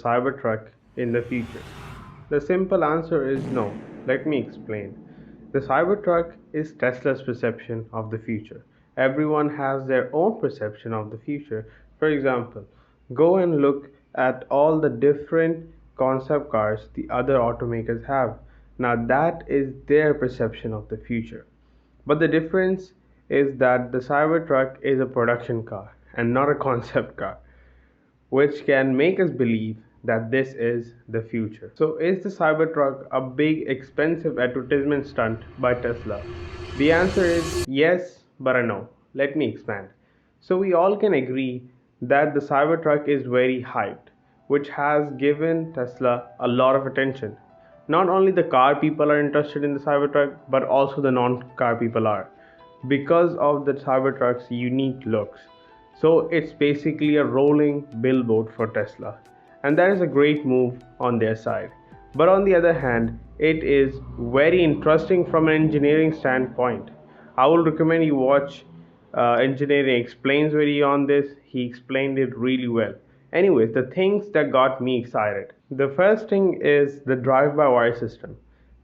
Cybertruck in the future? The simple answer is no. Let me explain. The Cybertruck is Tesla's perception of the future. Everyone has their own perception of the future. For example, go and look at all the different concept cars the other automakers have. Now, that is their perception of the future. But the difference is that the Cybertruck is a production car and not a concept car, which can make us believe that this is the future. So, is the Cybertruck a big, expensive advertisement stunt by Tesla? The answer is yes, but a no. Let me expand. So, we all can agree that the Cybertruck is very hyped, which has given Tesla a lot of attention. Not only the car people are interested in the Cybertruck, but also the non car people are because of the Cybertruck's unique looks. So it's basically a rolling billboard for Tesla, and that is a great move on their side. But on the other hand, it is very interesting from an engineering standpoint. I will recommend you watch Engineering Explains video on this. He explained it really well. Anyways, the things that got me excited. The first thing is the drive-by-wire system.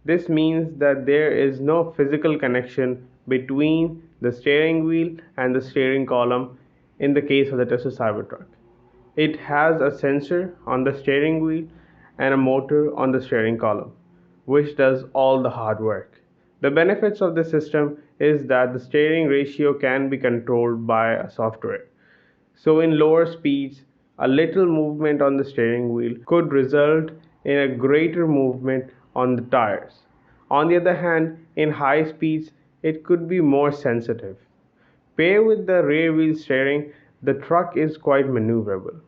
This means that there is no physical connection between the steering wheel and the steering column in the case of the Tesla Cybertruck. It has a sensor on the steering wheel and a motor on the steering column, which does all the hard work. The benefits of this system is that the steering ratio can be controlled by a software. So in lower speeds, a little movement on the steering wheel could result in a greater movement on the tires. On the other hand, in high speeds, it could be more sensitive. Paired with the rear wheel steering, the truck is quite maneuverable.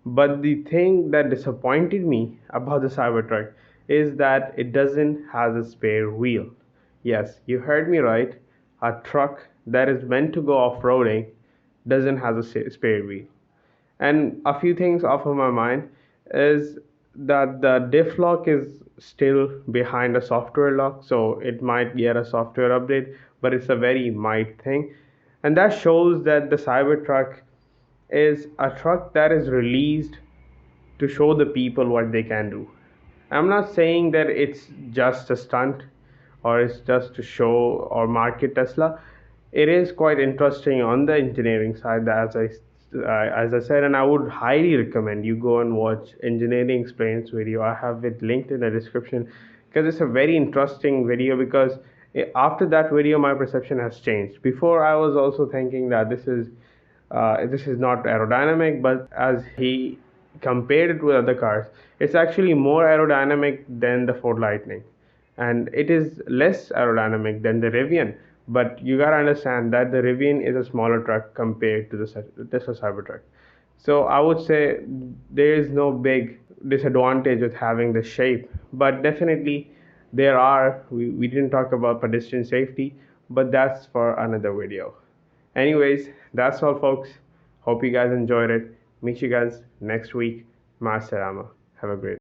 But the thing that disappointed me about the Cybertruck is that it doesn't have a spare wheel. Yes, you heard me right. A truck that is meant to go off-roading doesn't have a spare wheel. And a few things off of my mind is that the diff lock is still behind a software lock, so it might get a software update, but it's a very might thing. And that shows that the Cybertruck is a truck that is released to show the people what they can do. I'm not saying that it's just a stunt or it's just to show or market Tesla. It is quite interesting on the engineering side, as I said, and I would highly recommend you go and watch Engineering Explains video. I have it linked in the description because it's a very interesting video. Because after that video, my perception has changed. Before, I was also thinking that this is not aerodynamic, but as he compared it with other cars, it's actually more aerodynamic than the Ford Lightning, and it is less aerodynamic than the Rivian. But you gotta understand that the Rivian is a smaller truck compared to the Tesla Cybertruck. So I would say there is no big disadvantage with having the shape, but definitely there are. We didn't talk about pedestrian safety, but that's for another video. Anyways, that's all, folks. Hope you guys enjoyed it. Meet you guys next week. Ma salama. Have a great